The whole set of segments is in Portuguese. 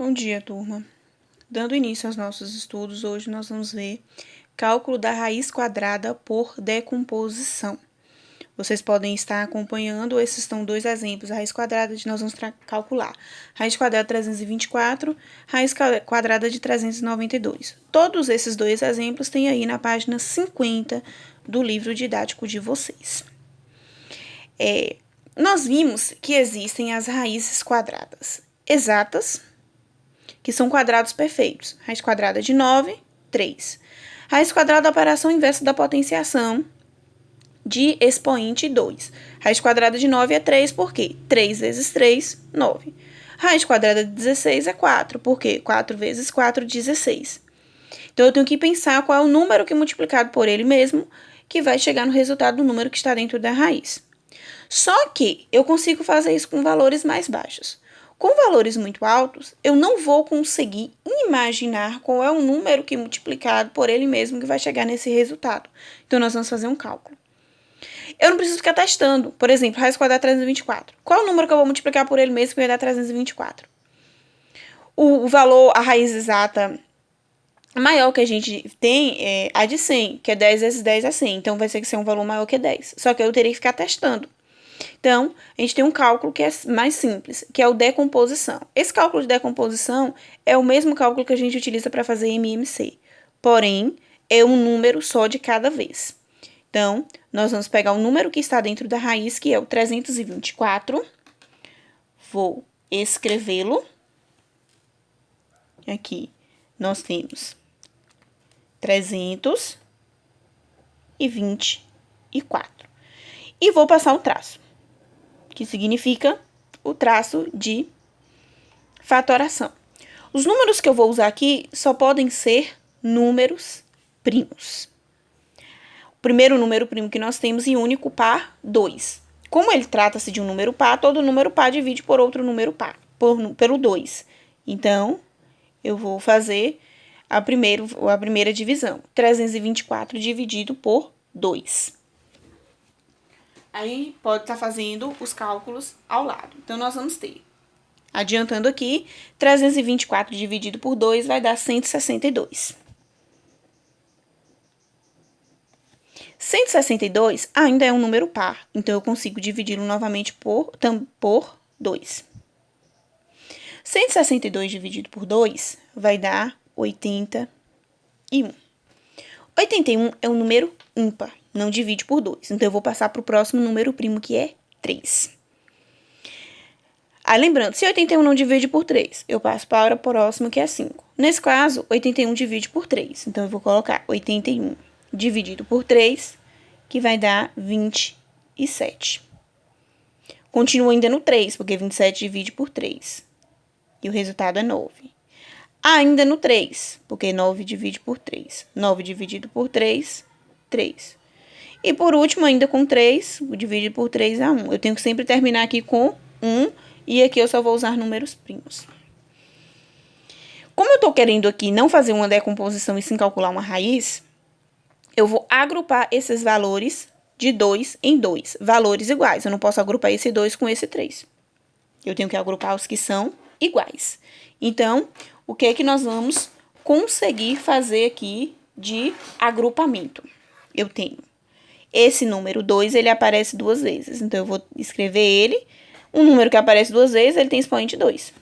Bom dia, turma. Dando início aos nossos estudos, hoje nós vamos ver cálculo da raiz quadrada por decomposição. Vocês podem estar acompanhando, esses são dois exemplos. A raiz quadrada de nós vamos calcular raiz quadrada de 324, raiz quadrada de 392. Todos esses dois exemplos têm aí na página 50 do livro didático de vocês. Nós vimos que existem as raízes quadradas exatas, que são quadrados perfeitos. Raiz quadrada de 9, 3. Raiz quadrada da operação inversa da potenciação de expoente 2. Raiz quadrada de 9 é 3, por quê? 3 vezes 3, 9. Raiz quadrada de 16 é 4, por quê? 4 vezes 4, 16. Então, eu tenho que pensar qual é o número que multiplicado por ele mesmo que vai chegar no resultado do número que está dentro da raiz. Só que eu consigo fazer isso com valores mais baixos. Com valores muito altos, eu não vou conseguir imaginar qual é o número que multiplicado por ele mesmo que vai chegar nesse resultado. Então, nós vamos fazer um cálculo. Eu não preciso ficar testando. Por exemplo, raiz quadrada de 324. Qual é o número que eu vou multiplicar por ele mesmo que vai dar 324? O valor, a raiz exata maior que a gente tem é a de 100, que é 10 vezes 10 é 100. Então, vai ter que ser um valor maior que 10. Só que eu teria que ficar testando. Então, a gente tem um cálculo que é mais simples, que é o decomposição. Esse cálculo de decomposição é o mesmo cálculo que a gente utiliza para fazer MMC, porém, é um número só de cada vez. Então, nós vamos pegar o número que está dentro da raiz, que é o 324, vou escrevê-lo. Aqui, nós temos 324. E vou passar o traço, que significa o traço de fatoração. Os números que eu vou usar aqui só podem ser números primos. O primeiro número primo que nós temos em único par, 2. Como ele trata-se de um número par, todo número par divide por outro número par, pelo 2. Então, eu vou fazer a primeira divisão. 324 dividido por 2. Aí, pode estar fazendo os cálculos ao lado. Então, nós vamos ter, adiantando aqui, 324 dividido por 2 vai dar 162. 162 ainda é um número par, então eu consigo dividi-lo novamente por 2. 162 dividido por 2 vai dar 81. 81 é um número ímpar, não divide por 2. Então, eu vou passar para o próximo número primo, que é 3. Aí, lembrando, se 81 não divide por 3, eu passo para o próximo, que é 5. Nesse caso, 81 divide por 3. Então, eu vou colocar 81 dividido por 3, que vai dar 27. Continua ainda no 3, porque 27 divide por 3. E o resultado é 9. Ainda no 3, porque 9 divide por 3. 9 dividido por 3, 3. E por último, ainda com 3, dividido por 3 dá 1. Eu tenho que sempre terminar aqui com 1, e aqui eu só vou usar números primos. Como eu estou querendo aqui não fazer uma decomposição e sim calcular uma raiz, eu vou agrupar esses valores de 2 em 2, valores iguais. Eu não posso agrupar esse 2 com esse 3. Eu tenho que agrupar os que são iguais. Então, o que é que nós vamos conseguir fazer aqui de agrupamento? Eu tenho esse número 2, ele aparece 2 vezes. Então, eu vou escrever ele. Um número que aparece 2 vezes, ele tem expoente 2.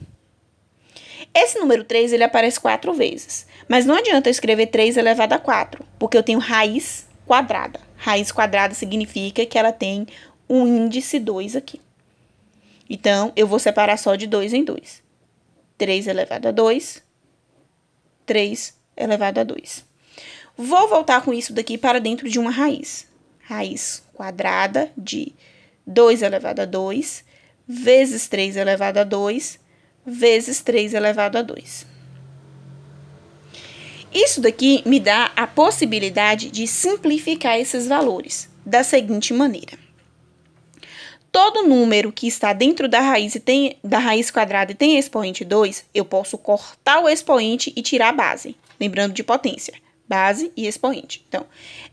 Esse número 3, ele aparece 4 vezes. Mas não adianta eu escrever 3 elevado a 4, porque eu tenho raiz quadrada. Raiz quadrada significa que ela tem um índice 2 aqui. Então, eu vou separar só de 2 em 2. 3 elevado a 2, 3 elevado a 2. Vou voltar com isso daqui para dentro de uma raiz. Raiz quadrada de 2 elevado a 2, vezes 3 elevado a 2, vezes 3 elevado a 2. Isso daqui me dá a possibilidade de simplificar esses valores da seguinte maneira. Todo número que está dentro da raiz quadrada e tem expoente 2, eu posso cortar o expoente e tirar a base. Lembrando de potência, base e expoente. Então,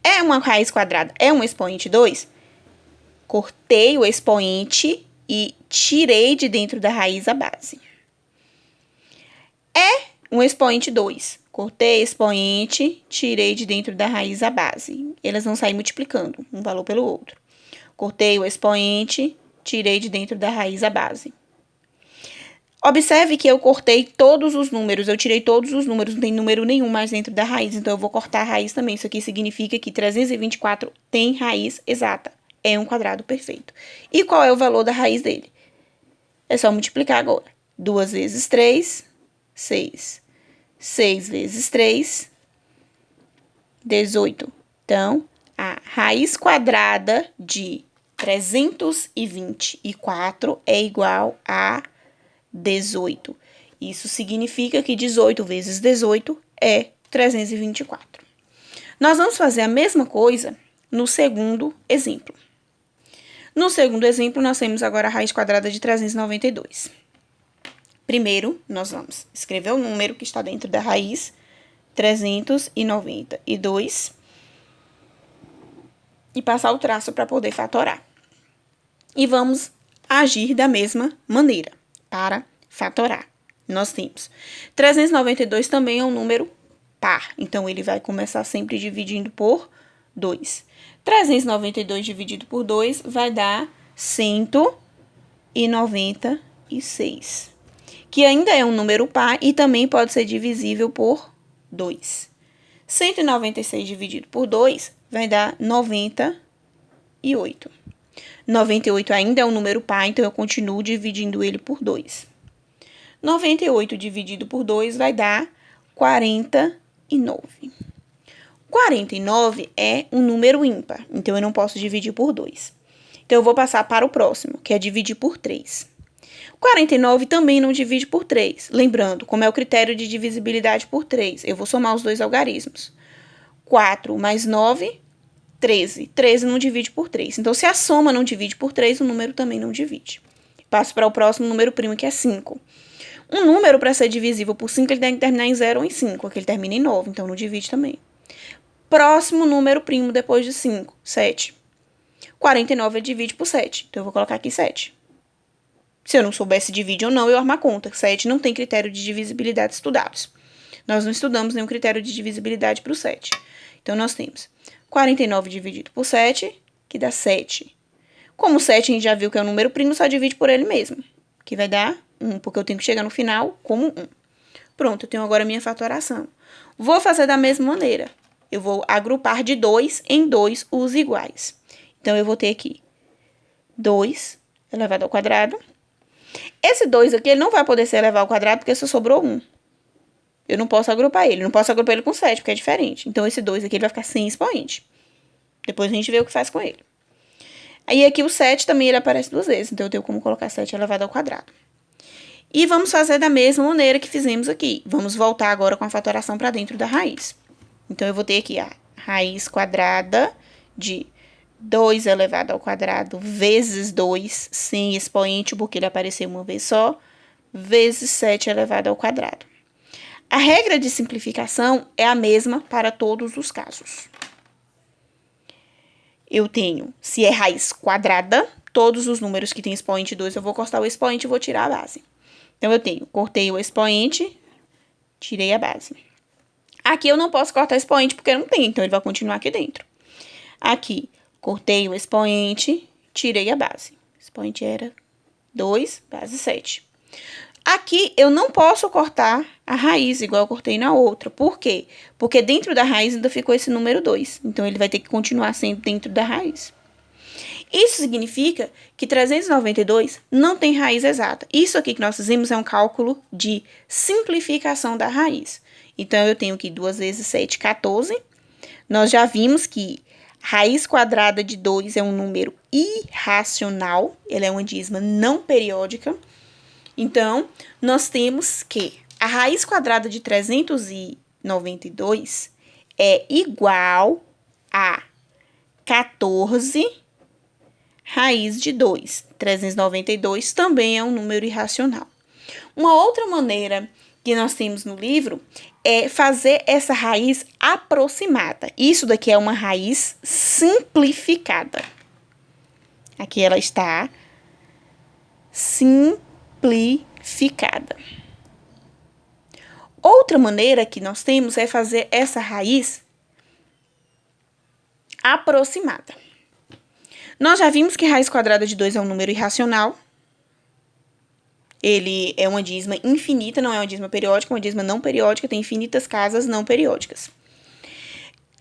é uma raiz quadrada, é um expoente 2, cortei o expoente e tirei de dentro da raiz a base. Um expoente 2. Cortei expoente, tirei de dentro da raiz a base. Elas vão sair multiplicando um valor pelo outro. Cortei o expoente, tirei de dentro da raiz a base. Observe que eu cortei todos os números, eu tirei todos os números, não tem número nenhum mais dentro da raiz, então eu vou cortar a raiz também. Isso aqui significa que 324 tem raiz exata, é um quadrado perfeito. E qual é o valor da raiz dele? É só multiplicar agora. 2 vezes 3, 6. 6 vezes 3, 18. Então, a raiz quadrada de 324 é igual a 18. Isso significa que 18 vezes 18 é 324. Nós vamos fazer a mesma coisa no segundo exemplo. No segundo exemplo, nós temos agora a raiz quadrada de 392. Primeiro, nós vamos escrever o número que está dentro da raiz, 392, e passar o traço para poder fatorar. E vamos agir da mesma maneira para fatorar. Nós temos 392 também é um número par, então ele vai começar sempre dividindo por 2. 392 dividido por 2 vai dar 196, que ainda é um número par e também pode ser divisível por 2. 196 dividido por 2 vai dar 98. 98 ainda é um número par, então eu continuo dividindo ele por 2. 98 dividido por 2 vai dar 49. 49 é um número ímpar, então eu não posso dividir por 2. Então, eu vou passar para o próximo, que é dividir por 3. 49 também não divide por 3. Lembrando, como é o critério de divisibilidade por 3, eu vou somar os dois algarismos. 4 mais 9, 13. 13 não divide por 3. Então, se a soma não divide por 3, o número também não divide. Passo para o próximo número primo, que é 5. Um número, para ser divisível por 5, ele tem que terminar em 0 ou em 5. Aqui ele termina em 9, então não divide também. Próximo número primo depois de 5, 7. 49 ele divide por 7, então eu vou colocar aqui 7. Se eu não soubesse divide ou não, eu armo a conta. 7 não tem critério de divisibilidade estudados. Nós não estudamos nenhum critério de divisibilidade para o 7. Então, nós temos 49 dividido por 7, que dá 7. Como 7 a gente já viu que é um número primo, só divide por ele mesmo, que vai dar 1, porque eu tenho que chegar no final como 1. Pronto, eu tenho agora a minha fatoração. Vou fazer da mesma maneira. Eu vou agrupar de 2 em 2 os iguais. Então, eu vou ter aqui 2 elevado ao quadrado. Esse 2 aqui, ele não vai poder ser elevado ao quadrado, porque só sobrou 1. Eu não posso agrupar ele. Não posso agrupar ele com 7, porque é diferente. Então, esse 2 aqui, ele vai ficar sem expoente. Depois, a gente vê o que faz com ele. Aí, aqui, o 7 também, ele aparece 2 vezes. Então, eu tenho como colocar 7 elevado ao quadrado. E vamos fazer da mesma maneira que fizemos aqui. Vamos voltar agora com a fatoração para dentro da raiz. Então, eu vou ter aqui a raiz quadrada de 2 elevado ao quadrado vezes 2, sem expoente, porque ele apareceu uma vez só, vezes 7 elevado ao quadrado. A regra de simplificação é a mesma para todos os casos. Eu tenho, se é raiz quadrada, todos os números que tem expoente 2, eu vou cortar o expoente e vou tirar a base. Então, eu tenho, cortei o expoente, tirei a base. Aqui eu não posso cortar expoente porque não tem, então ele vai continuar aqui dentro. Aqui, cortei o expoente, tirei a base. O expoente era 2, base 7. Aqui, eu não posso cortar a raiz, igual eu cortei na outra. Por quê? Porque dentro da raiz ainda ficou esse número 2. Então, ele vai ter que continuar sendo dentro da raiz. Isso significa que 392 não tem raiz exata. Isso aqui que nós fizemos é um cálculo de simplificação da raiz. Então, eu tenho aqui 2 vezes 7, 14. Nós já vimos que raiz quadrada de 2 é um número irracional. Ele é uma dízima não periódica. Então, nós temos que a raiz quadrada de 392 é igual a 14 raiz de 2. 392 também é um número irracional. Uma outra maneira que nós temos no livro é fazer essa raiz aproximada. Isso daqui é uma raiz simplificada. Aqui ela está simplificada. Outra maneira que nós temos é fazer essa raiz aproximada. Nós já vimos que raiz quadrada de 2 é um número irracional. Ele é uma dízima infinita, não é uma dízima periódica, uma dízima não periódica, tem infinitas casas não periódicas.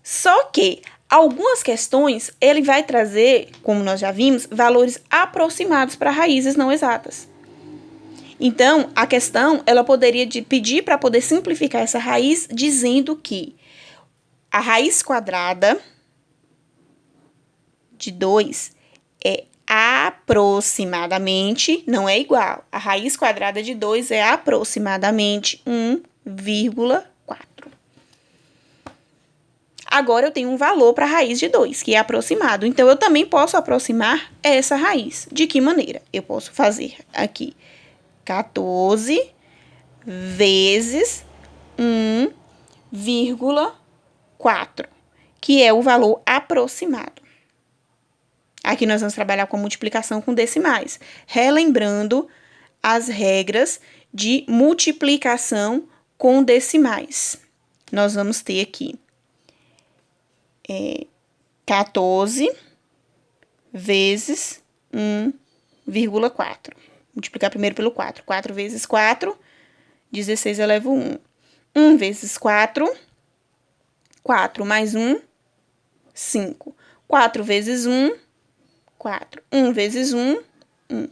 Só que algumas questões, ele vai trazer, como nós já vimos, valores aproximados para raízes não exatas. Então, a questão, ela poderia pedir para poder simplificar essa raiz, dizendo que a raiz quadrada de 2 é aproximadamente, não é igual. A raiz quadrada de 2 é aproximadamente 1,4. Agora, eu tenho um valor para a raiz de 2, que é aproximado. Então, eu também posso aproximar essa raiz. De que maneira? Eu posso fazer aqui 14 vezes 1,4, que é o valor aproximado. Aqui nós vamos trabalhar com multiplicação com decimais, relembrando as regras de multiplicação com decimais. Nós vamos ter aqui 14 vezes 1,4. Multiplicar primeiro pelo 4. 4 vezes 4, 16 eleva 1. 1 vezes 4, 4 mais 1, 5. 4 vezes 1, 4. 1 vezes 1, 1.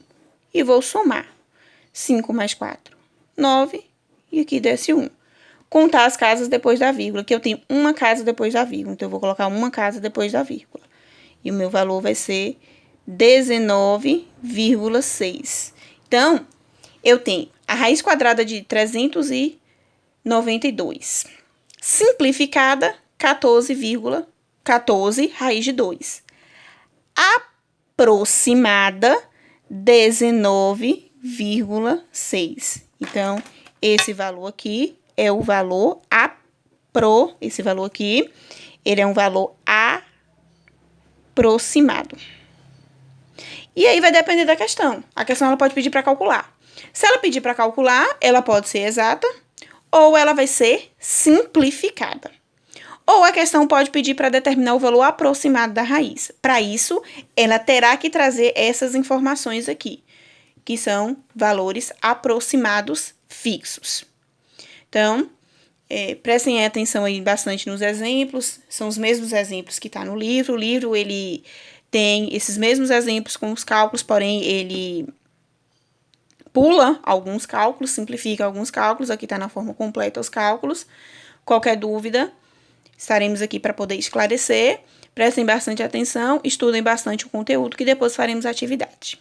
E vou somar. 5 mais 4, 9. E aqui desce 1. Contar as casas depois da vírgula, que eu tenho uma casa depois da vírgula. Então, eu vou colocar uma casa depois da vírgula. E o meu valor vai ser 19,6. Então, eu tenho a raiz quadrada de 392. Simplificada, 14, raiz de 2. Aproximada, 19,6. Então, esse valor aqui é o valor esse valor aqui, ele é um valor aproximado. E aí vai depender da questão. A questão ela pode pedir para calcular. Se ela pedir para calcular, ela pode ser exata ou ela vai ser simplificada. Ou a questão pode pedir para determinar o valor aproximado da raiz. Para isso, ela terá que trazer essas informações aqui, que são valores aproximados fixos. Então, prestem atenção aí bastante nos exemplos, são os mesmos exemplos que está no livro. O livro, ele tem esses mesmos exemplos com os cálculos, porém, ele pula alguns cálculos, simplifica alguns cálculos, aqui está na forma completa os cálculos. Qualquer dúvida, estaremos aqui para poder esclarecer. Prestem bastante atenção, estudem bastante o conteúdo, que depois faremos a atividade.